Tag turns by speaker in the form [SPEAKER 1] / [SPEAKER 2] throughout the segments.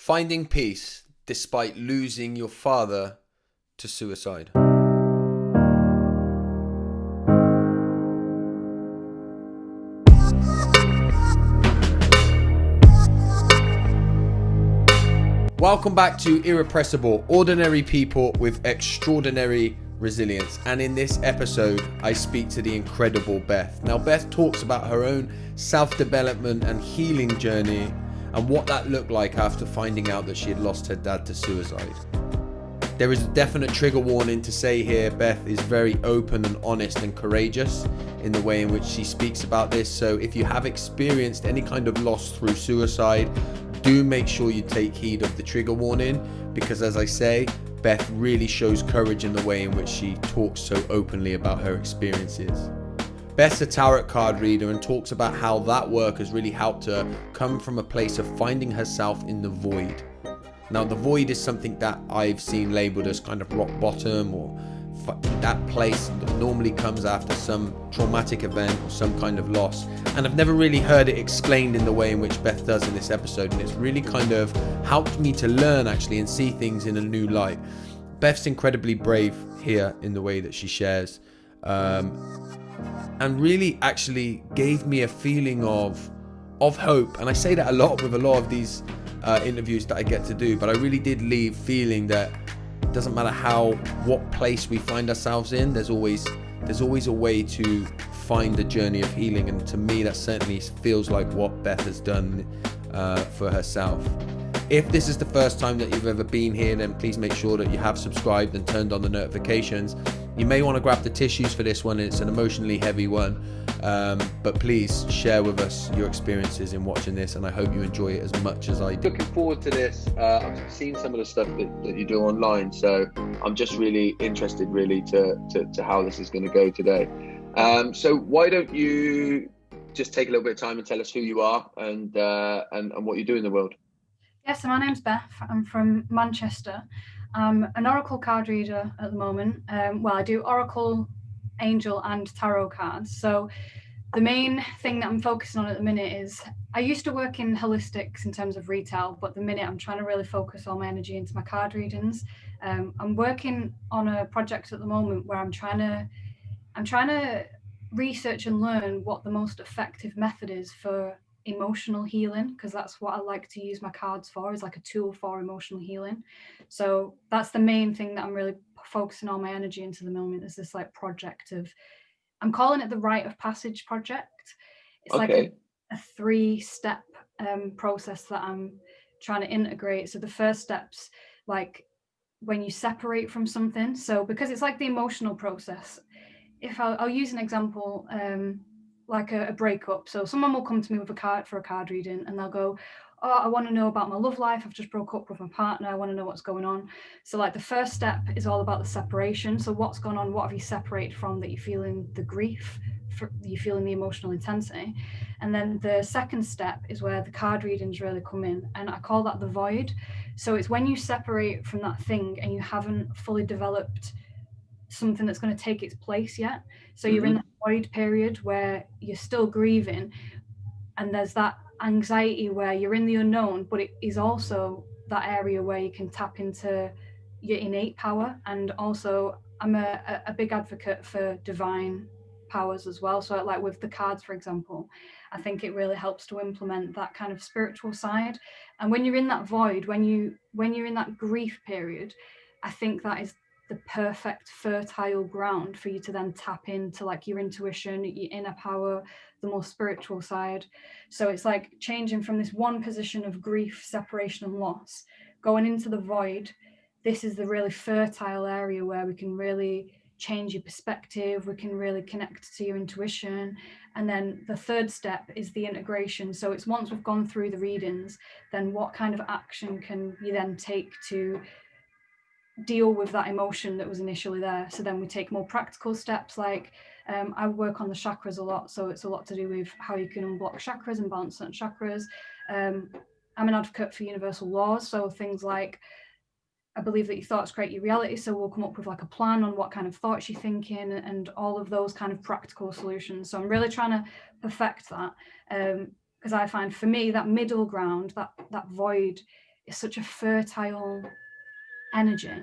[SPEAKER 1] Finding peace despite losing your father to suicide. Welcome back to Irrepressible, ordinary people with extraordinary resilience. And in this episode, I speak to the incredible Beth. Now, Beth talks about her own self-development and healing journey and what that looked like after finding out that she had lost her dad to suicide. There is a definite trigger warning to say here. Beth is very open and honest and courageous in the way in which she speaks about this. So if you have experienced any kind of loss through suicide, do make sure you take heed of the trigger warning, because as I say, Beth really shows courage in the way in which she talks so openly about her experiences. Beth's a tarot card reader and talks about how that work has really helped her come from a place of finding herself in the void. Now, the void is something that I've seen labeled as kind of rock bottom, or that place that normally comes after some traumatic event or some kind of loss. And I've never really heard it explained in the way in which Beth does in this episode, and it's really kind of helped me to learn actually and see things in a new light. Beth's incredibly brave here in the way that she shares, and really actually gave me a feeling of hope. And I say that a lot with a lot of these interviews that I get to do, but I really did leave feeling that it doesn't matter what place we find ourselves in, there's always a way to find the journey of healing. And to me, that certainly feels like what Beth has done for herself. If this is the first time that you've ever been here, then please make sure that you have subscribed and turned on the notifications. You may want to grab the tissues for this one. It's an emotionally heavy one, but please share with us your experiences in watching this, and I hope you enjoy it as much as I do. Looking forward to this. I've seen some of the stuff that you do online, so I'm just really interested to how this is going to go today. So why don't you just take a little bit of time and tell us who you are and what you do in the world?
[SPEAKER 2] Yes, so my name's Beth. I'm from Manchester. I'm an oracle card reader at the moment. I do oracle, angel and tarot cards. So the main thing that I'm focusing on at the minute is, I used to work in holistics in terms of retail, but the minute I'm trying to really focus all my energy into my card readings. I'm working on a project at the moment where I'm trying to research and learn what the most effective method is for emotional healing, because that's what I like to use my cards for, is like a tool for emotional healing. So that's the main thing that I'm really focusing all my energy into the moment, is this like project of, I'm calling it the rite of passage project. It's
[SPEAKER 1] Okay.
[SPEAKER 2] like a 3-step process that I'm trying to integrate. So the first step's like when you separate from something. So because it's like the emotional process, if I'll use an example, like a breakup. So someone will come to me with a card for a card reading, and they'll go, oh, I want to know about my love life. I've just broke up with my partner. I want to know what's going on. So like the first step is all about the separation. So what's going on? What have you separated from that you're feeling the grief, you're feeling the emotional intensity? And then the second step is where the card readings really come in. And I call that the void. So it's when you separate from that thing and you haven't fully developed something that's going to take its place yet. So you're in that void period where you're still grieving, and there's that anxiety where you're in the unknown, but it is also that area where you can tap into your innate power. And also I'm a big advocate for divine powers as well. So like with the cards, for example, I think it really helps to implement that kind of spiritual side. And when you're in that void, when you're in that grief period, I think that is the perfect fertile ground for you to then tap into like your intuition, your inner power, the more spiritual side. So it's like changing from this one position of grief, separation and loss, going into the void. This is the really fertile area where we can really change your perspective, we can really connect to your intuition. And then the third step is the integration. So it's once we've gone through the readings, then what kind of action can you then take to deal with that emotion that was initially there? So then we take more practical steps, like I work on the chakras a lot, so it's a lot to do with how you can unblock chakras and balance certain chakras. I'm an advocate for universal laws, so things like, I believe that your thoughts create your reality, so we'll come up with like a plan on what kind of thoughts you're thinking and all of those kind of practical solutions. So I'm really trying to perfect that, because I find for me that middle ground, that void, is such a fertile energy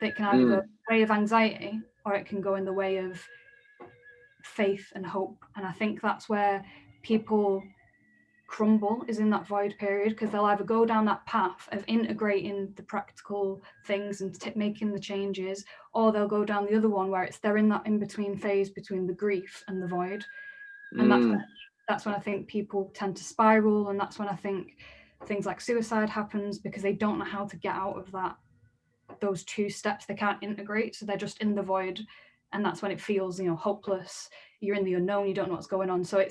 [SPEAKER 2] that can either go in the way of anxiety or it can go in the way of faith and hope. And I think that's where people crumble, is in that void period, because they'll either go down that path of integrating the practical things and making the changes, or they'll go down the other one where they're in that in-between phase between the grief and the void. And that's when I think people tend to spiral, and that's when I think things like suicide happens, because they don't know how to get out of those two steps. They can't integrate, so they're just in the void, and that's when it feels, hopeless. You're in the unknown, you don't know what's going on. So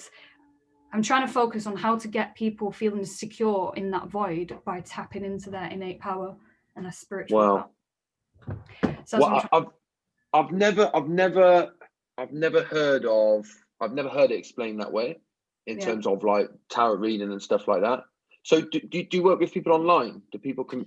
[SPEAKER 2] I'm trying to focus on how to get people feeling secure in that void by tapping into their innate power and their spiritual power. So
[SPEAKER 3] I've never heard it explained that way in terms of like tarot reading and stuff like that. So do you work with people online?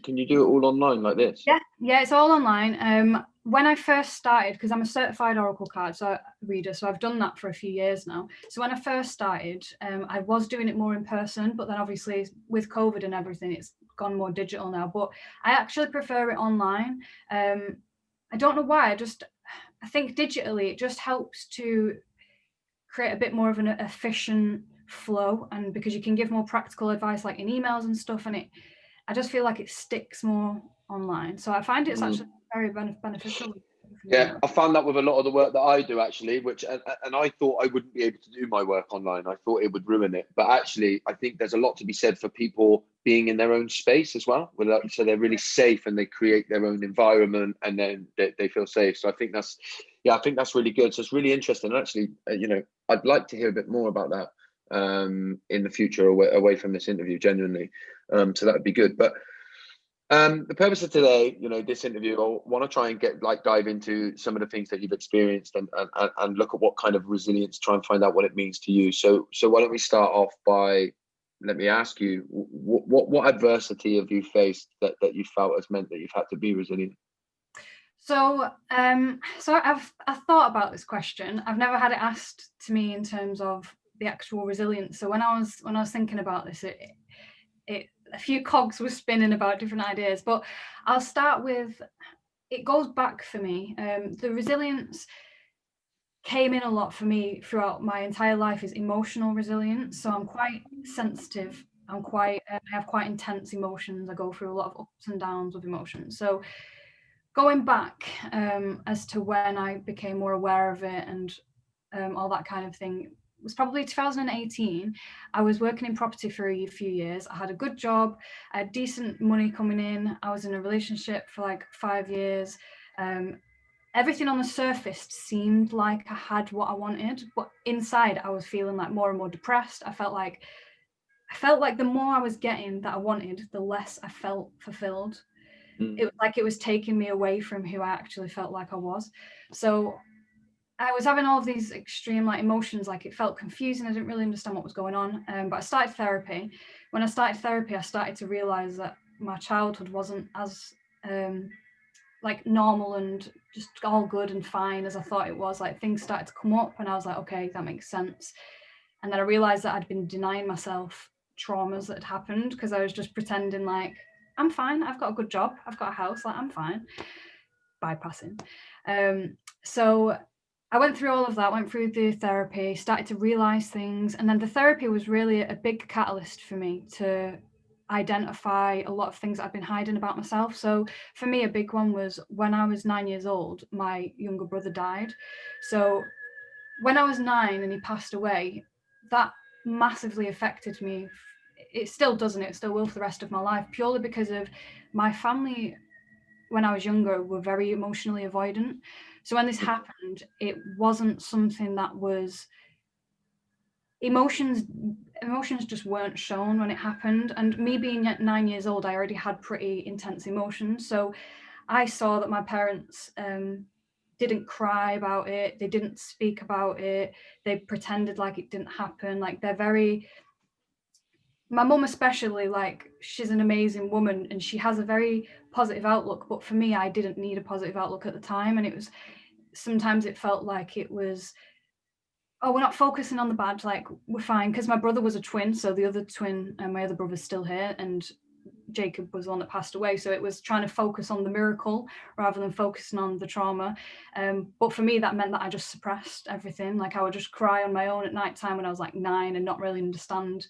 [SPEAKER 3] Can you do it all online like this?
[SPEAKER 2] Yeah, it's all online. When I first started, because I'm a certified oracle card reader, so I've done that for a few years now. So when I first started, I was doing it more in person, but then obviously with COVID and everything, it's gone more digital now. But I actually prefer it online. I don't know why. I think digitally it just helps to create a bit more of an efficient flow, and because you can give more practical advice like in emails and stuff, and I just feel like it sticks more online. So I find it's actually very beneficial.
[SPEAKER 3] Yeah, I found that with a lot of the work that I do, actually, and I thought I wouldn't be able to do my work online. I thought it would ruin it. But actually, I think there's a lot to be said for people being in their own space as well. So they're really safe and they create their own environment, and then they feel safe. So I think that's really good. So it's really interesting. And actually, I'd like to hear a bit more about that in the future away from this interview, genuinely. So that would be good. But the purpose of today, this interview, I want to try and dive into some of the things that you've experienced and look at what kind of resilience, try and find out what it means to you. So why don't we start off by, let me ask you, what adversity have you faced that you felt has meant that you've had to be resilient?
[SPEAKER 2] So I've thought about this question. I've never had it asked to me in terms of the actual resilience. So when I was thinking about this, a few cogs were spinning about different ideas, but I'll start with, it goes back for me. The resilience came in a lot for me throughout my entire life is emotional resilience. So I'm quite sensitive. I have quite intense emotions. I go through a lot of ups and downs with emotions. So going back as to when I became more aware of it and all that kind of thing, was probably 2018. I was working in property for a few years. I had a good job. I had decent money coming in. I was in a relationship for like 5 years. Everything on the surface seemed like I had what I wanted, but inside I was feeling like more and more depressed. I felt like the more I was getting that I wanted, the less I felt fulfilled. It was like it was taking me away from who I actually felt like I was. So I was having all of these extreme emotions, it felt confusing. I didn't really understand what was going on. But I started therapy. When I started therapy, I started to realize that my childhood wasn't as normal and just all good and fine as I thought it was. Things started to come up and I was like, okay, that makes sense. And then I realized that I'd been denying myself traumas that had happened because I was just pretending I'm fine. I've got a good job. I've got a house. I'm fine. Bypassing. So I went through all of that, went through the therapy, started to realize things. And then the therapy was really a big catalyst for me to identify a lot of things that I've been hiding about myself. So for me, a big one was when I was 9 years old, my younger brother died. So when I was 9 and he passed away, that massively affected me. It still doesn't, it still will for the rest of my life, purely because of my family when I was younger were very emotionally avoidant. So when this happened, it wasn't something that was emotions just weren't shown when it happened. And me being at 9 years old, I already had pretty intense emotions. So I saw that my parents didn't cry about it. They didn't speak about it. They pretended like it didn't happen. They're very, my mum especially, she's an amazing woman and she has a very positive outlook, but for me, I didn't need a positive outlook at the time. And sometimes it felt like it was, oh, we're not focusing on the bad, we're fine. Because my brother was a twin, so the other twin and my other brother's still here, and Jacob was the one that passed away. So it was trying to focus on the miracle rather than focusing on the trauma. But for me, that meant that I just suppressed everything. Like I would just cry on my own at night time when I was like 9 and not really understand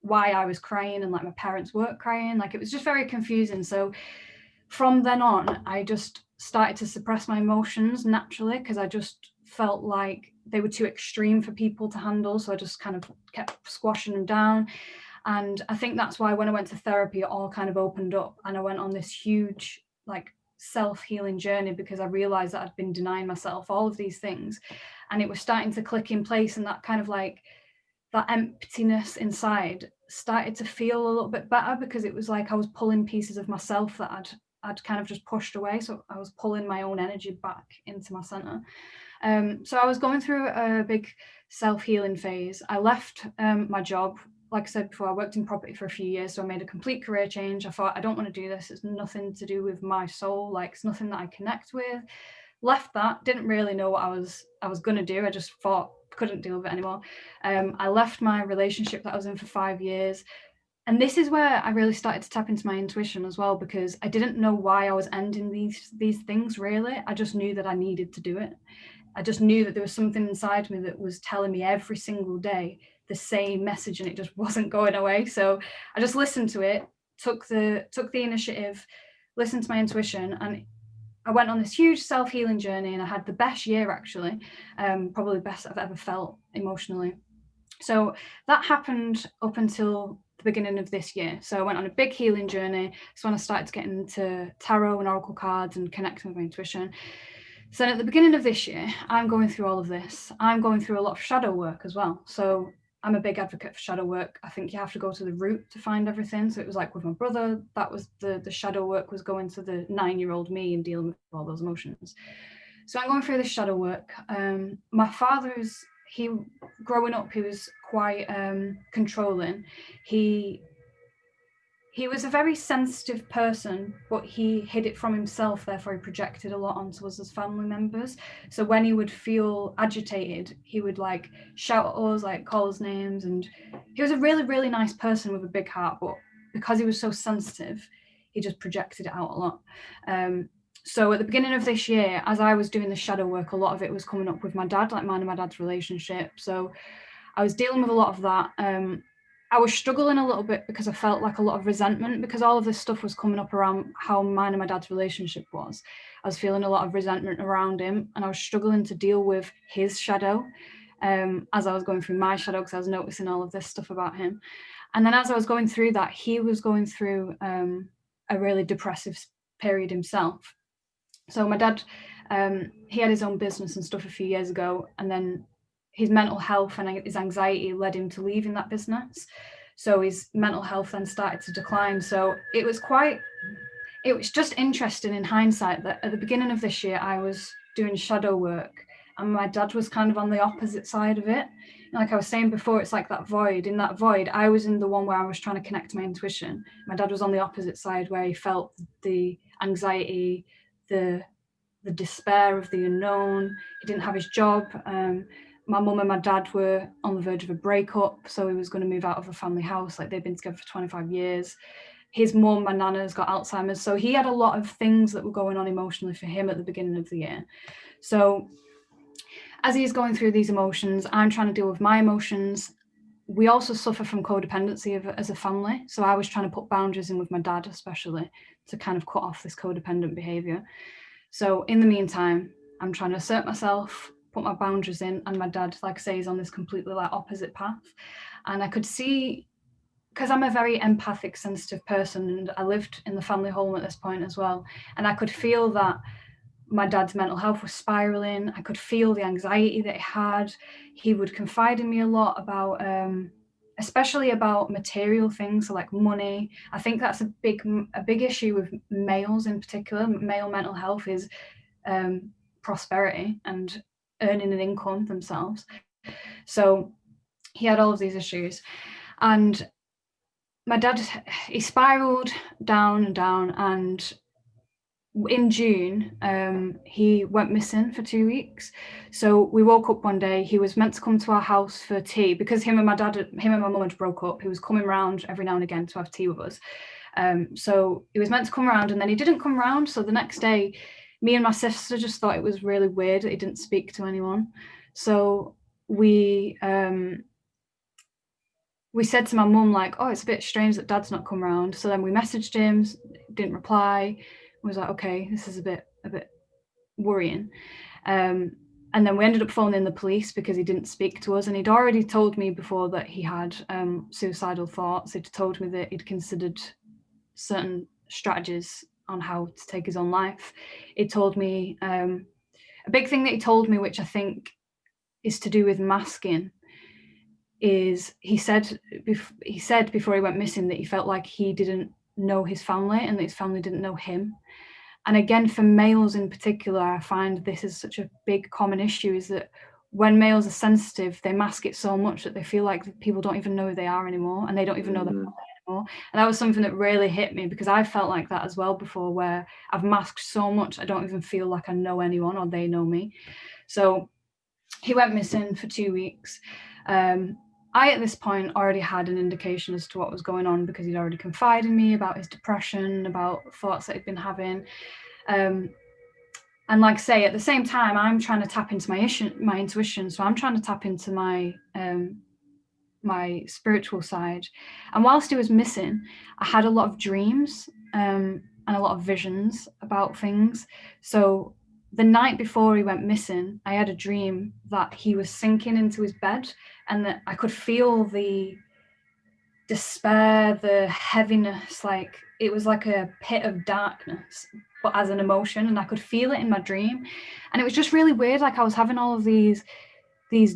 [SPEAKER 2] why I was crying, and like my parents weren't crying. Like it was just very confusing. So from then on, I just started to suppress my emotions naturally, because I just felt like they were too extreme for people to handle. So I just kind of kept squashing them down. And I think that's why when I went to therapy, it all kind of opened up, and I went on this huge like self-healing journey, because I realized that I'd been denying myself all of these things, and it was starting to click in place, and that kind of like that emptiness inside started to feel a little bit better, because it was like I was pulling pieces of myself that I'd kind of just pushed away. So I was pulling my own energy back into my center. So I was going through a big self-healing phase. I left my job. Like I said before, I worked in property for a few years, so I made a complete career change. I thought, I don't want to do this. It's nothing to do with my soul. Like it's nothing that I connect with. Left that, didn't really know what I was going to do. I just thought, couldn't deal with it anymore. I left my relationship that I was in for 5 years. And this is where I really started to tap into my intuition as well, because I didn't know why I was ending these things really. I just knew that I needed to do it. I just knew that there was something inside me that was telling me every single day the same message, and it just wasn't going away. So I just listened to it, took the initiative, listened to my intuition, and I went on this huge self-healing journey, and I had the best year actually, probably the best I've ever felt emotionally. So that happened up until the beginning of this year. So I went on a big healing journey. So when I started to get into tarot and oracle cards and connecting with my intuition. So then at the beginning of this year, I'm going through all of this. I'm going through a lot of shadow work as well. So I'm a big advocate for shadow work. I think you have to go to the root to find everything. So it was like with my brother, that was the shadow work was going to the 9-year-old me and dealing with all those emotions. So I'm going through this shadow work. My father's, growing up, he was quite controlling. He was a very sensitive person, but he hid it from himself, therefore he projected a lot onto us as family members. So when he would feel agitated, he would like shout at us, like call us names, and he was a really, really nice person with a big heart, but because he was so sensitive, he just projected it out a lot. So at the beginning of this year, as I was doing the shadow work, a lot of it was coming up with my dad, like mine and my dad's relationship. So I was dealing with a lot of that. I was struggling a little bit because I felt like a lot of resentment, because all of this stuff was coming up around how mine and my dad's relationship was. I was feeling a lot of resentment around him, and I was struggling to deal with his shadow as I was going through my shadow, because I was noticing all of this stuff about him. And then as I was going through that, he was going through a really depressive period himself. So my dad, he had his own business and stuff a few years ago, and then his mental health and his anxiety led him to leaving that business. So his mental health then started to decline. So it was just interesting in hindsight that at the beginning of this year, I was doing shadow work and my dad was kind of on the opposite side of it. Like I was saying before, it's like that void. In that void, I was in the one where I was trying to connect to my intuition. My dad was on the opposite side where he felt the anxiety, the despair of the unknown. He didn't have his job. My mum and my dad were on the verge of a breakup, so he was going to move out of a family house. Like they'd been together for 25 years. His mum, my nana's got Alzheimer's, so he had a lot of things that were going on emotionally for him at the beginning of the year. So as he's going through these emotions, I'm trying to deal with my emotions. We also suffer from codependency as a family, so I was trying to put boundaries in with my dad, especially to kind of cut off this codependent behavior. So in the meantime, I'm trying to assert myself, put my boundaries in, and my dad, like I say, is on this completely like opposite path. And I could see, because I'm a very empathic, sensitive person, and I lived in the family home at this point as well, and I could feel that my dad's mental health was spiraling. I could feel the anxiety that he had. He would confide in me a lot about especially about material things, so like money. I think that's a big issue with males in particular. Male mental health is prosperity and earning an income themselves. So he had all of these issues, and my dad, he spiraled down and down, and in June, he went missing for 2 weeks. So we woke up one day, he was meant to come to our house for tea, because him and my mum had broke up. He was coming round every now and again to have tea with us. So he was meant to come around, and then he didn't come around. So the next day, me and my sister just thought it was really weird that he didn't speak to anyone. So we said to my mum, like, oh, it's a bit strange that Dad's not come around. So then we messaged him, didn't reply. We was like, okay, this is a bit worrying. And then we ended up phoning the police because he didn't speak to us, and he'd already told me before that he had suicidal thoughts. He'd told me that he'd considered certain strategies on how to take his own life. He told me a big thing that he told me, which I think is to do with masking, is he said before he went missing that he felt like he didn't know his family and that his family didn't know him. And again, for males in particular, I find this is such a big common issue, is that when males are sensitive, they mask it so much that they feel like people don't even know who they are anymore, and they don't even know they're anymore. And that was something that really hit me, because I felt like that as well before, where I've masked so much I don't even feel like I know anyone or they know me. So he went missing for 2 weeks. I, at this point, already had an indication as to what was going on, because he'd already confided in me about his depression, about thoughts that he'd been having. And like I say, at the same time, I'm trying to tap into my intuition. So I'm trying to tap into my my spiritual side. And whilst he was missing, I had a lot of dreams and a lot of visions about things. So the night before he went missing, I had a dream that he was sinking into his bed, and that I could feel the despair, the heaviness, like it was like a pit of darkness, but as an emotion, and I could feel it in my dream. And it was just really weird. Like I was having all of these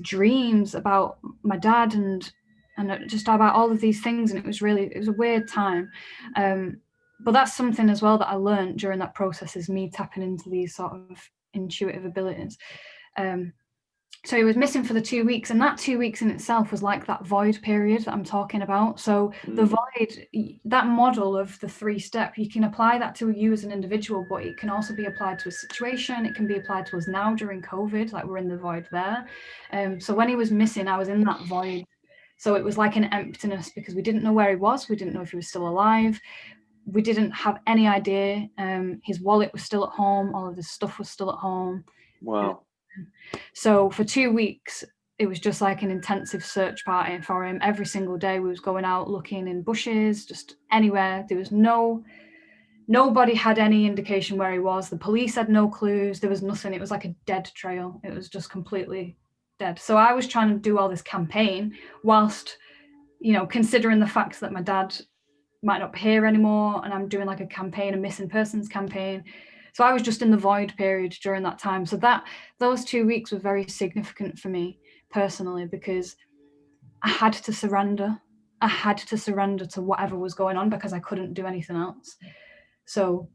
[SPEAKER 2] dreams about my dad and just about all of these things, and it was a weird time. But that's something as well that I learned during that process, is me tapping into these sort of intuitive abilities. So he was missing for the 2 weeks, and that 2 weeks in itself was like that void period that I'm talking about. So the void, that model of the 3-step, you can apply that to you as an individual, but it can also be applied to a situation. It can be applied to us now during COVID, like we're in the void there. So when he was missing, I was in that void. So it was like an emptiness, because we didn't know where he was. We didn't know if he was still alive. We didn't have any idea. His wallet was still at home. All of his stuff was still at home.
[SPEAKER 3] Wow.
[SPEAKER 2] So for 2 weeks, it was just like an intensive search party for him. Every single day we was going out looking in bushes, just anywhere. There was nobody had any indication where he was. The police had no clues. There was nothing. It was like a dead trail. It was just completely dead. So I was trying to do all this campaign whilst, considering the fact that my dad might not be here anymore, and I'm doing like a campaign, a missing persons campaign. So I was just in the void period during that time. So those 2 weeks were very significant for me personally, because I had to surrender. I had to surrender to whatever was going on, because I couldn't do anything else. So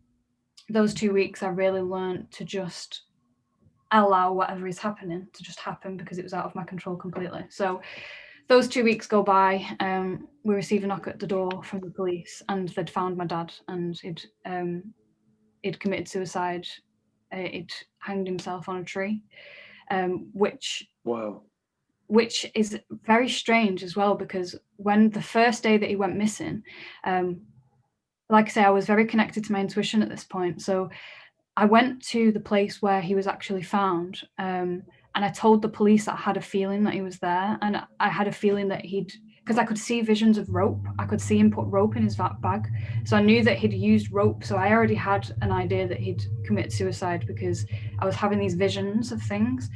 [SPEAKER 2] those 2 weeks, I really learned to just allow whatever is happening to just happen, because it was out of my control completely. So those 2 weeks go by. We receive a knock at the door from the police, and they'd found my dad, and he'd committed suicide. He'd hanged himself on a tree, which is very strange as well, because when the first day that he went missing, like I say, I was very connected to my intuition at this point. So I went to the place where he was actually found, and I told the police that I had a feeling that he was there, and I had a feeling that because I could see visions of rope. I could see him put rope in his bag. So I knew that he'd used rope. So I already had an idea that he'd commit suicide, because I was having these visions of things.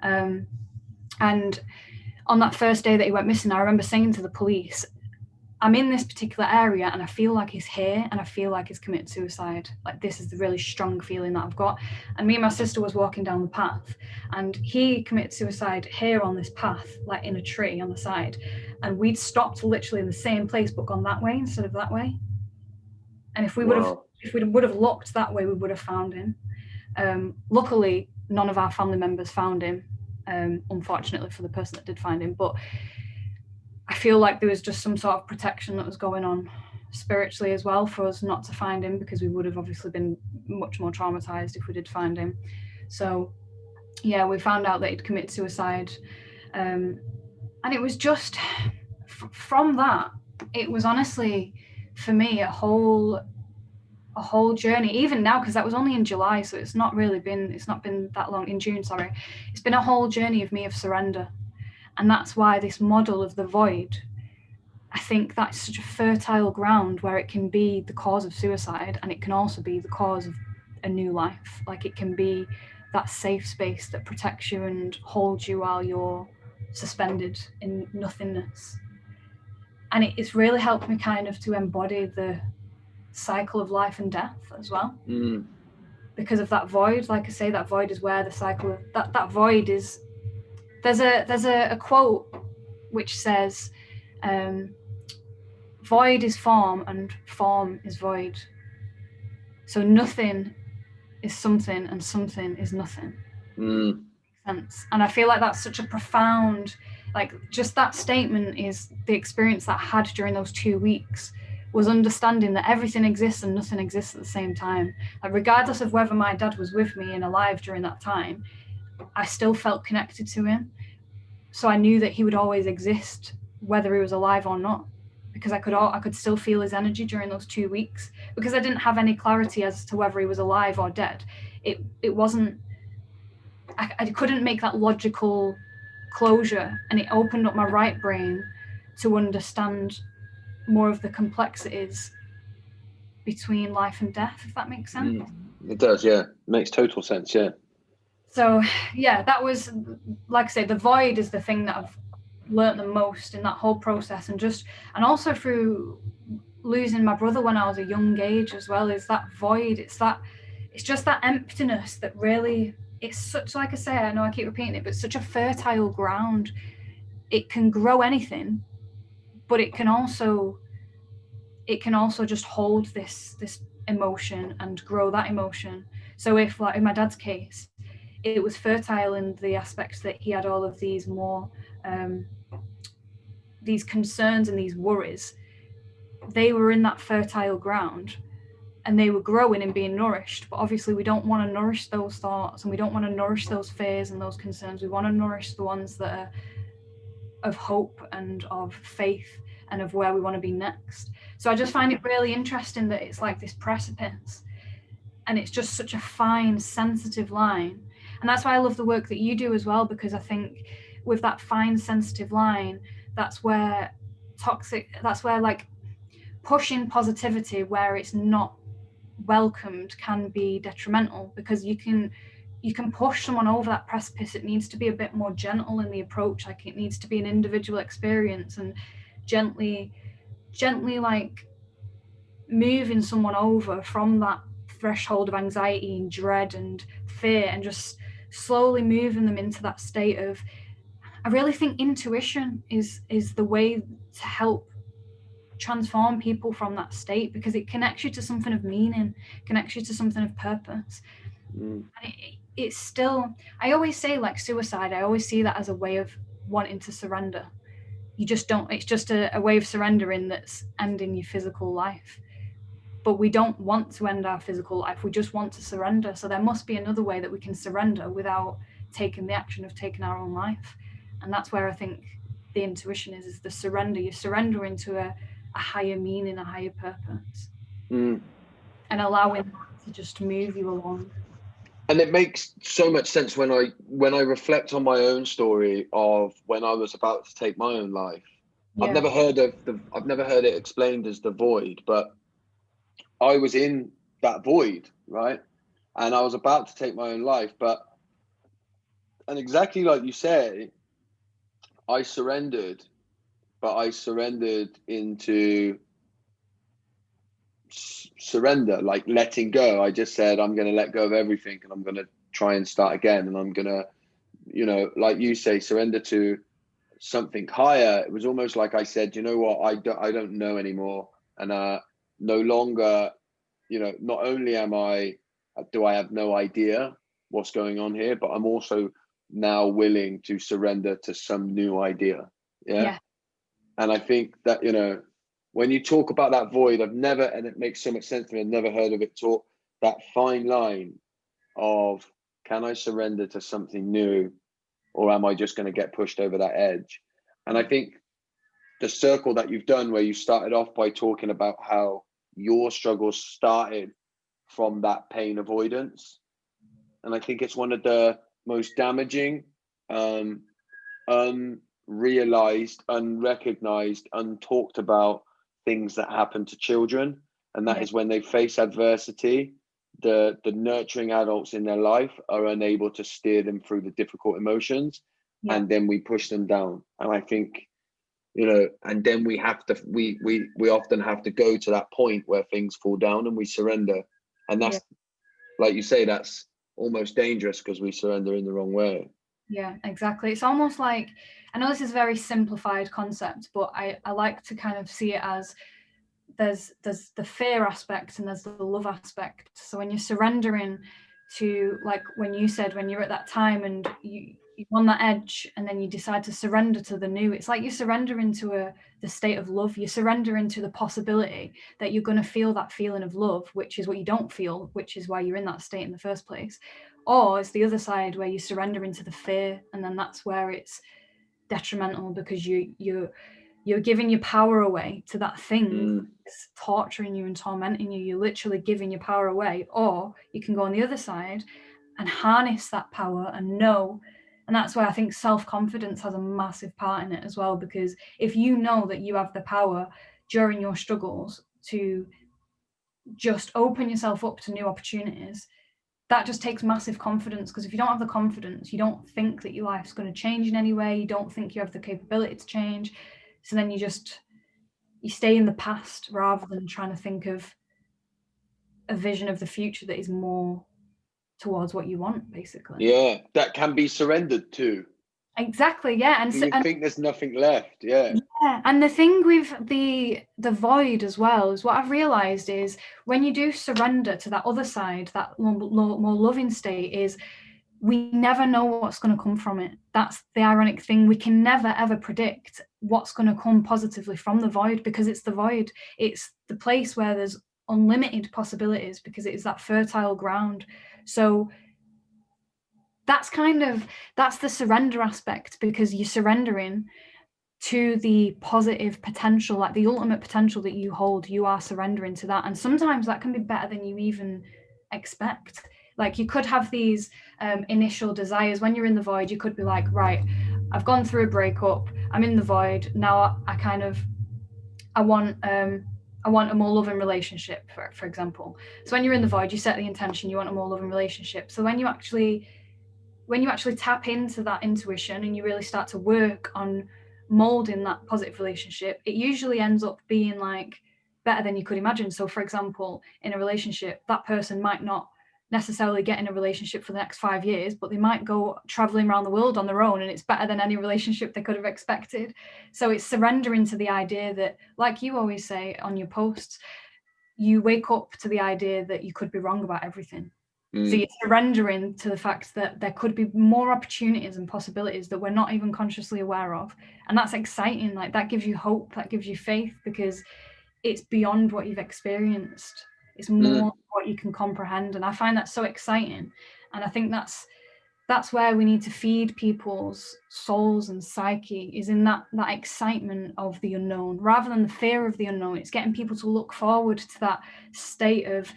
[SPEAKER 2] And on that first day that he went missing, I remember saying to the police, I'm in this particular area and I feel like he's here, and I feel like he's committed suicide. Like, this is the really strong feeling that I've got. And me and my sister was walking down the path, and he committed suicide here on this path, like in a tree on the side. And we'd stopped literally in the same place, but gone that way instead of that way. And if we would have looked that way, we would have found him. Luckily, none of our family members found him, unfortunately for the person that did find him. But I feel like there was just some sort of protection that was going on spiritually as well for us not to find him, because we would have obviously been much more traumatized if we did find him. So yeah, we found out that he'd committed suicide. And it was just from that, it was honestly for me a whole journey, even now, because that was only in July, so it's not been that long. In June, sorry. It's been a whole journey of surrender. And that's why this model of the void, I think that's such a fertile ground where it can be the cause of suicide, and it can also be the cause of a new life. Like, it can be that safe space that protects you and holds you while you're suspended in nothingness. And it's really helped me kind of to embody the cycle of life and death as well. Because of that void. Like I say, that void is where the cycle of that void is. There's a quote which says, void is form and form is void. So nothing is something and something is nothing. Sense. And I feel like that's such a profound, like, just that statement is the experience that I had during those 2 weeks, was understanding that everything exists and nothing exists at the same time. Like, regardless of whether my dad was with me and alive during that time, I still felt connected to him. So I knew that he would always exist, whether he was alive or not, because I could still feel his energy during those 2 weeks, because I didn't have any clarity as to whether he was alive or dead. It wasn't, I couldn't make that logical closure, and it opened up my right brain to understand more of the complexities between life and death, if that makes sense.
[SPEAKER 3] It does, yeah. It makes total sense, yeah.
[SPEAKER 2] So yeah, that was, like I say, the void is the thing that I've learnt the most in that whole process, and also through losing my brother when I was a young age as well, is that void. It's just that emptiness that really, it's such, like I say, I know I keep repeating it, but it's such a fertile ground. It can grow anything, but it can also just hold this emotion and grow that emotion. So if, like in my dad's case, it was fertile in the aspects that he had all of these more these concerns and these worries, they were in that fertile ground and they were growing and being nourished. But obviously we don't want to nourish those thoughts, and we don't want to nourish those fears and those concerns. We want to nourish the ones that are of hope and of faith and of where we want to be next. So I just find it really interesting that it's like this precipice, and it's just such a fine, sensitive line. And that's why I love the work that you do as well, because I think with that fine, sensitive line, that's where like pushing positivity where it's not welcomed can be detrimental, because you can push someone over that precipice. It needs to be a bit more gentle in the approach. Like, it needs to be an individual experience, and gently like moving someone over from that threshold of anxiety and dread and fear, and just slowly moving them into that state of, I really think intuition is the way to help transform people from that state, because it connects you to something of meaning, connects you to something of purpose. And it's still, I always say, like suicide, I always see that as a way of wanting to surrender. You just don't, it's just a way of surrendering that's ending your physical life. But we don't want to end our physical life, we just want to surrender. So there must be another way that we can surrender without taking the action of taking our own life. And that's where I think the intuition is the surrender. You surrender into a higher meaning, a higher purpose, and allowing that to just move you along.
[SPEAKER 3] And it makes so much sense when I reflect on my own story of when I was about to take my own life. Yeah. I've never heard it explained as the void, but I was in that void, right? And I was about to take my own life, and exactly like you say, I surrendered, but I surrendered into surrender, like letting go. I just said, I'm going to let go of everything, and I'm going to try and start again. And I'm going to, like you say, surrender to something higher. It was almost like I said, you know what, I don't know anymore. And no longer, not only do I have no idea what's going on here, but I'm also now willing to surrender to some new idea. Yeah. And I think that, when you talk about that void, and it makes so much sense to me, I've never heard of it taught, that fine line of, can I surrender to something new, or am I just going to get pushed over that edge? And I think the circle that you've done, where you started off by talking about how your struggles started from that pain avoidance. And I think it's one of the most damaging, unrealized, unrecognized, untalked about things that happen to children. And that is when they face adversity, the nurturing adults in their life are unable to steer them through the difficult emotions. And then we push them down. And I think, and then we often have to go to that point where things fall down and we surrender. And that's, like you say, that's almost dangerous, because we surrender in the wrong way.
[SPEAKER 2] Yeah, exactly. It's almost like, I know this is a very simplified concept, but I like to kind of see it as there's the fear aspect and there's the love aspect. So when you're surrendering to, like when you said, when you're at that time and you're on that edge and then you decide to surrender to the new, it's like you surrender into the state of love. You surrender into the possibility that you're going to feel that feeling of love, which is what you don't feel, which is why you're in that state in the first place. Or it's the other side where you surrender into the fear, and then that's where it's detrimental, because you're giving your power away to that thing that's torturing you and tormenting you. You're literally giving your power away. Or you can go on the other side and harness that power and know. And that's where I think self-confidence has a massive part in it as well, because if you know that you have the power during your struggles to just open yourself up to new opportunities, that just takes massive confidence. Because if you don't have the confidence, you don't think that your life's going to change in any way, you don't think you have the capability to change. So then you stay in the past rather than trying to think of a vision of the future that is more towards what you want, basically.
[SPEAKER 3] Yeah, that can be surrendered to.
[SPEAKER 2] Exactly, yeah. And
[SPEAKER 3] you think there's nothing left, yeah.
[SPEAKER 2] And the thing with the void as well is, what I've realized is, when you do surrender to that other side, that more loving state, is we never know what's going to come from it. That's the ironic thing. We can never ever predict what's going to come positively from the void, because it's the void. It's the place where there's unlimited possibilities, because it is that fertile ground. So that's the surrender aspect, because you're surrendering to the positive potential, like the ultimate potential that you hold. You are surrendering to that, and sometimes that can be better than you even expect. Like, you could have these initial desires when you're in the void. You could be like, right, I've gone through a breakup, I'm in the void now, I want a more loving relationship, for example. So when you're in the void, you set the intention, you want a more loving relationship. So when you actually tap into that intuition and you really start to work on molding that positive relationship, it usually ends up being like better than you could imagine. So for example, in a relationship, that person might not necessarily get in a relationship for the next 5 years, but they might go traveling around the world on their own, and it's better than any relationship they could have expected. So it's surrendering to the idea that, like you always say on your posts, you wake up to the idea that you could be wrong about everything. So you're surrendering to the fact that there could be more opportunities and possibilities that we're not even consciously aware of. And that's exciting. Like, that gives you hope, that gives you faith, because it's beyond what you've experienced. It's more what you can comprehend. And I find that so exciting. And I think that's where we need to feed people's souls and psyche, is in that excitement of the unknown, rather than the fear of the unknown. It's getting people to look forward to that state of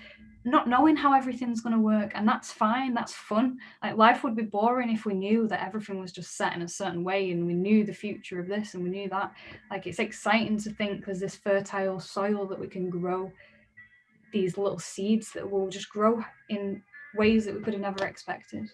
[SPEAKER 2] not knowing how everything's going to work. And that's fine, that's fun. Like, life would be boring if we knew that everything was just set in a certain way and we knew the future of this and we knew that. Like, it's exciting to think there's this fertile soil that we can grow these little seeds that will just grow in ways that we could have never expected.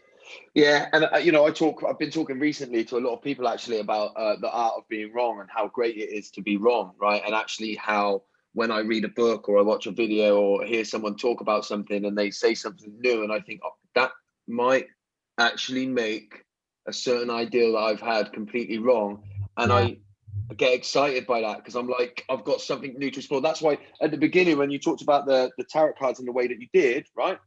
[SPEAKER 3] Yeah, and I've been talking recently to a lot of people actually about the art of being wrong, and how great it is to be wrong, right? And actually how, when I read a book or I watch a video or hear someone talk about something and they say something new, and I think, oh, that might actually make a certain ideal that I've had completely wrong, and I get excited by that, because I'm like, I've got something new to explore. That's why at the beginning, when you talked about the tarot cards in the way that you did, right,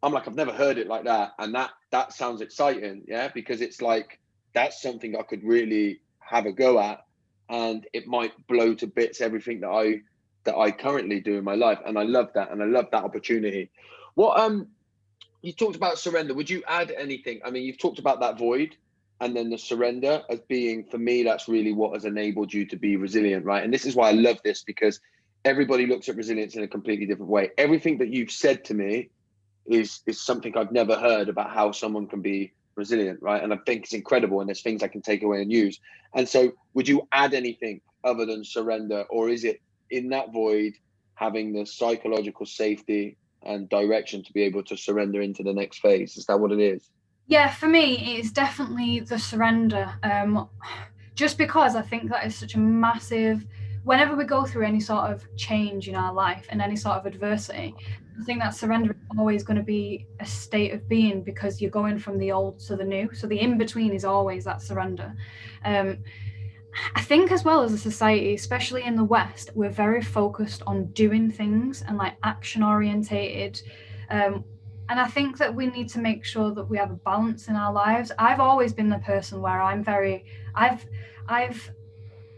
[SPEAKER 3] I'm like, I've never heard it like that, and that sounds exciting, yeah, because it's like, that's something I could really have a go at, and it might blow to bits everything that I currently do in my life. And I love that, and I love that opportunity. What you talked about surrender, would you add anything? I mean, you've talked about that void, and then the surrender as being, for me, that's really what has enabled you to be resilient, right? And this is why I love this, because everybody looks at resilience in a completely different way. Everything that you've said to me is something I've never heard about how someone can be resilient, right? And I think it's incredible, and there's things I can take away and use. And so would you add anything other than surrender, or is it in that void having the psychological safety and direction to be able to surrender into the next phase? Is that what it is?
[SPEAKER 2] Yeah, for me, it's definitely the surrender. Just because I think that is such a massive, whenever we go through any sort of change in our life and any sort of adversity, I think that surrender is always going to be a state of being, because you're going from the old to the new. So the in-between is always that surrender. I think as well as a society, especially in the West, we're very focused on doing things and like action orientated. And I think that we need to make sure that we have a balance in our lives. I've always been the person where I've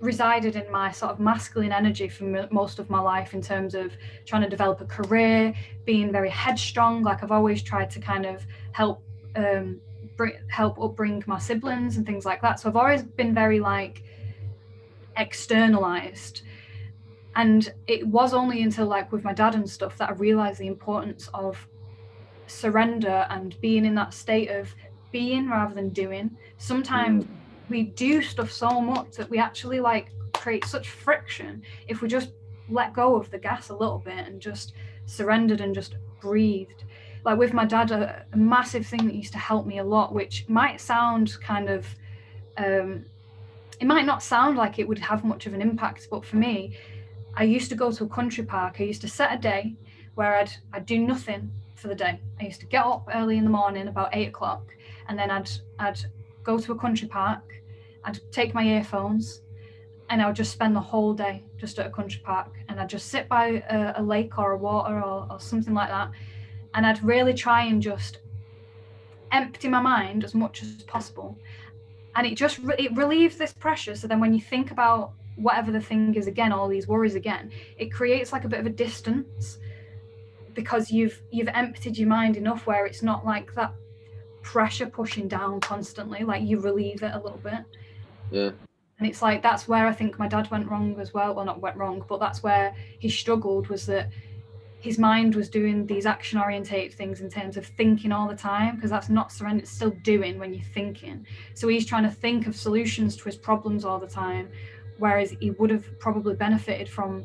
[SPEAKER 2] resided in my sort of masculine energy for most of my life, in terms of trying to develop a career, being very headstrong. Like I've always tried to kind of help upbring my siblings and things like that. So I've always been very like externalized. And it was only until like with my dad and stuff that I realized the importance of surrender and being in that state of being rather than doing. Sometimes we do stuff so much that we actually like create such friction. If we just let go of the gas a little bit and just surrendered and just breathed. Like with my dad, a massive thing that used to help me a lot, which might sound kind of it might not sound like it would have much of an impact, but for me, I used to go to a country park. I used to set a day where I'd do nothing for the day. I used to get up early in the morning, about 8 o'clock, and then I'd go to a country park. I'd take my earphones, and I would just spend the whole day just at a country park, and I'd just sit by a lake or a water or something like that, and I'd really try and just empty my mind as much as possible. And it relieves this pressure. So then when you think about whatever the thing is again, all these worries again, it creates like a bit of a distance, because you've emptied your mind enough where it's not like that pressure pushing down constantly. Like you relieve it a little bit.
[SPEAKER 3] Yeah.
[SPEAKER 2] And it's like, that's where I think my dad went wrong as well. Well, not went wrong, but that's where he struggled, was that his mind was doing these action orientated things in terms of thinking all the time, because that's not surrender, it's still doing when you're thinking. So he's trying to think of solutions to his problems all the time, whereas he would have probably benefited from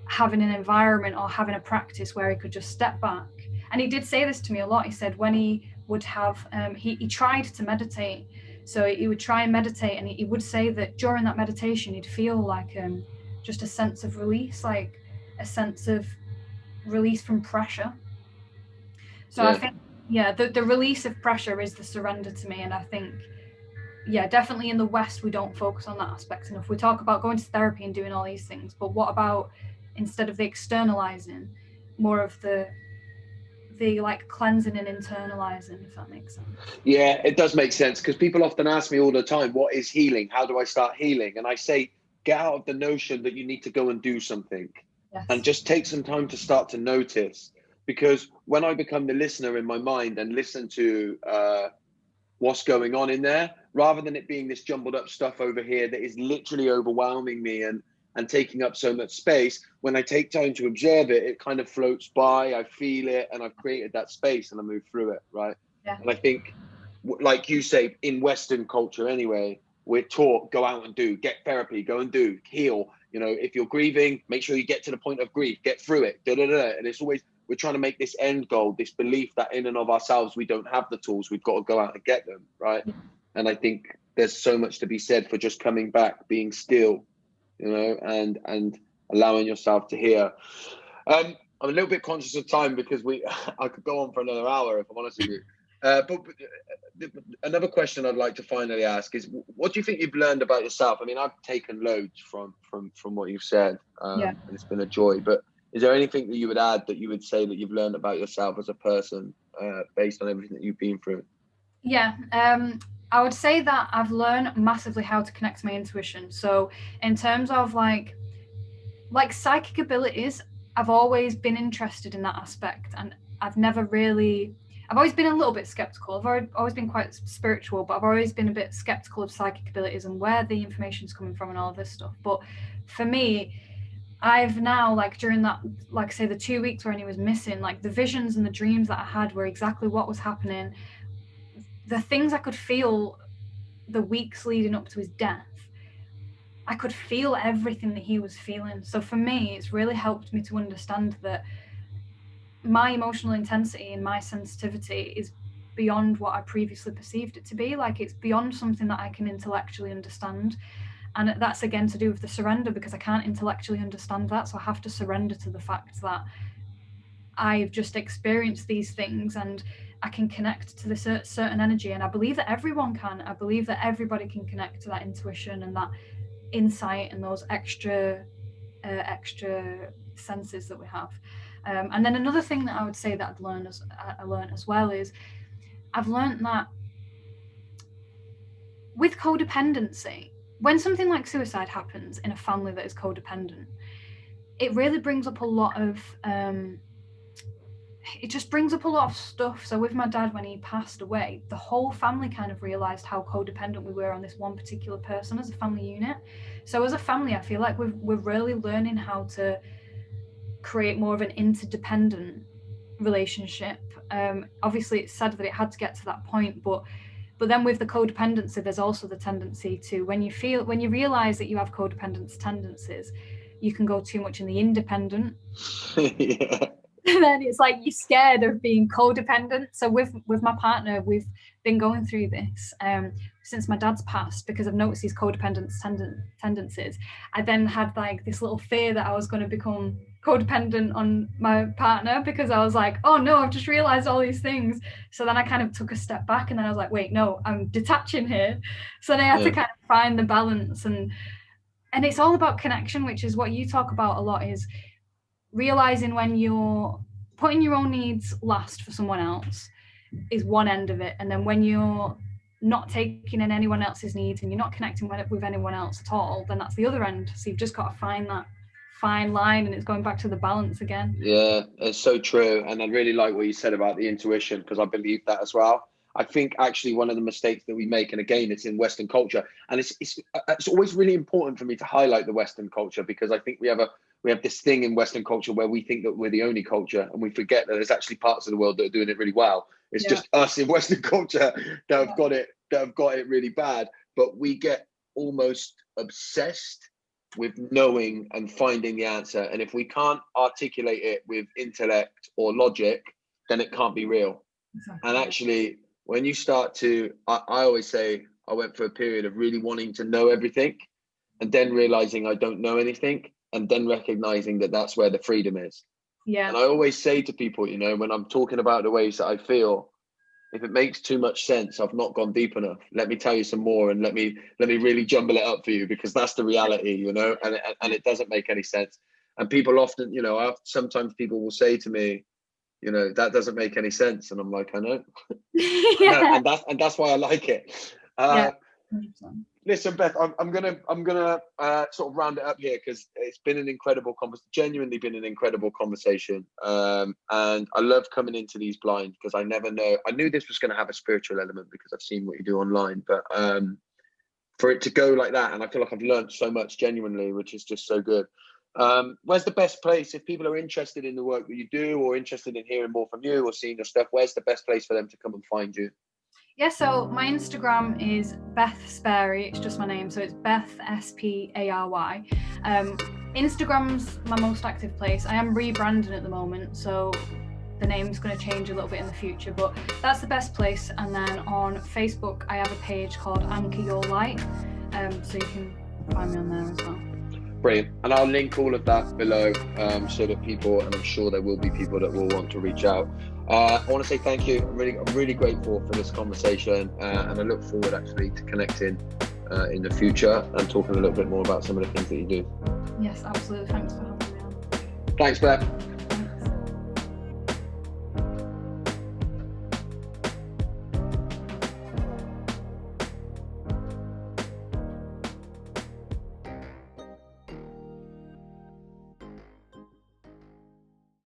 [SPEAKER 2] having an environment or having a practice where he could just step back. And he did say this to me a lot. He said when he would have he tried to meditate, so he would try and meditate, and he would say that during that meditation he'd feel like just a sense of release, like a sense of release from pressure. So I think the release of pressure is the surrender to me. And I think definitely in the West we don't focus on that aspect enough. We talk about going to therapy and doing all these things, but what about, instead of the externalizing, more of the like cleansing and internalizing, if that makes sense?
[SPEAKER 3] Yeah, it does make sense, because people often ask me all the time, what is healing? How do I start healing? And I say, get out of the notion that you need to go and do something.
[SPEAKER 2] Yes.
[SPEAKER 3] And just take some time to start to notice. Because when I become the listener in my mind and listen to what's going on in there, rather than it being this jumbled up stuff over here that is literally overwhelming me and taking up so much space, when I take time to observe it, it kind of floats by, I feel it, and I've created that space and I move through it, right?
[SPEAKER 2] Yeah.
[SPEAKER 3] And I think, like you say, in Western culture anyway, we're taught, go out and do, get therapy, go and do, heal. You know, if you're grieving, make sure you get to the point of grief, get through it, And it's always, we're trying to make this end goal, this belief that in and of ourselves, we don't have the tools, we've got to go out and get them, right? Yeah. And I think there's so much to be said for just coming back, being still, you know, and allowing yourself to hear. I'm a little bit conscious of time, because I could go on for another hour, if I'm honest with you. But another question I'd like to finally ask is, what do you think you've learned about yourself? I mean, I've taken loads from what you've said, and it's been a joy. But is there anything that you would add, that you would say that you've learned about yourself as a person, based on everything that you've been through?
[SPEAKER 2] Yeah, I would say that I've learned massively how to connect to my intuition. So in terms of like psychic abilities, I've always been interested in that aspect, and I've never really, I've always been a little bit skeptical. I've always been quite spiritual, but I've always been a bit skeptical of psychic abilities and where the information's coming from and all this stuff. But for me, I've now, like, during that, like, say the 2 weeks when he was missing, like, the visions and the dreams that I had were exactly what was happening. The things I could feel the weeks leading up to his death, I could feel everything that he was feeling. So for me, it's really helped me to understand that my emotional intensity and my sensitivity is beyond what I previously perceived it to be. Like, it's beyond something that I can intellectually understand. And that's again to do with the surrender, because I can't intellectually understand that. So I have to surrender to the fact that I've just experienced these things and I can connect to this certain energy. And I believe that everyone can. I believe that everybody can connect to that intuition and that insight and those extra senses that we have. And then another thing that I would say that I learned as well is I've learned that with codependency, when something like suicide happens in a family that is codependent, it really brings up a lot of it just brings up a lot of stuff. So with my dad, when he passed away, the whole family kind of realized how codependent we were on this one particular person as a family unit. So as a family, I feel like we're really learning how to create more of an interdependent relationship. Obviously, it's sad that it had to get to that point, but then with the codependency, there's also the tendency to, when you realize that you have codependence tendencies, you can go too much in the independent.
[SPEAKER 3] Yeah.
[SPEAKER 2] And then it's like you're scared of being codependent. So with my partner, we've been going through this since my dad's passed, because I've noticed these codependent tendencies. I then had like this little fear that I was going to become codependent on my partner, because I was like, oh no, I've just realized all these things. So then I kind of took a step back, and then I was like, wait, no, I'm detaching here. So then I had to kind of find the balance, and it's all about connection, which is what you talk about a lot, is realizing when you're putting your own needs last for someone else is one end of it, and then when you're not taking in anyone else's needs and you're not connecting with anyone else at all, then that's the other end. So you've just got to find that fine line, and it's going back to the balance again.
[SPEAKER 3] Yeah, it's so true. And I really like what you said about the intuition, because I believe that as well. I think actually one of the mistakes that we make, and again, it's in Western culture, and it's always really important for me to highlight the Western culture, because I think we have this thing in Western culture where we think that we're the only culture, and we forget that there's actually parts of the world that are doing it really well. It's just us in Western culture that have got it really bad. But we get almost obsessed with knowing and finding the answer. And if we can't articulate it with intellect or logic, then it can't be real. Exactly. And actually, when you start to, I always say, I went for a period of really wanting to know everything, and then realizing I don't know anything, and then recognizing that that's where the freedom is. Yeah. And I always say to people, you know, when I'm talking about the ways that I feel, if it makes too much sense, I've not gone deep enough. Let me tell you some more, and let me really jumble it up for you, because that's the reality, you know, and it doesn't make any sense. And people often, you know, sometimes people will say to me, you know, that doesn't make any sense, and I'm like, I know.
[SPEAKER 2] Yeah.
[SPEAKER 3] and that's why I like it.
[SPEAKER 2] Yeah.
[SPEAKER 3] Listen, Beth, I'm gonna sort of round it up here, because it's been an incredible genuinely been an incredible conversation. And I love coming into these blind, because I never know. I knew this was going to have a spiritual element because I've seen what you do online, but for it to go like that, and I feel like I've learned so much genuinely, which is just so good. Where's the best place if people are interested in the work that you do, or interested in hearing more from you or seeing your stuff? Where's the best place for them to come and find you?
[SPEAKER 2] Yeah, so my Instagram is Beth Spary. It's just my name, so it's Beth Spary. Instagram's my most active place. I am rebranding at the moment, so the name's going to change a little bit in the future, but that's the best place. And then on Facebook, I have a page called Anchor Your Light, so you can find me on there as well.
[SPEAKER 3] Brilliant. And I'll link all of that below, so that people, and I'm sure there will be people that will want to reach out. I want to say thank you. I'm really grateful for this conversation, and I look forward actually to connecting in the future and talking a little bit more about some of the things that you do.
[SPEAKER 2] Yes, absolutely. Thanks for having me on.
[SPEAKER 3] Thanks, Beth.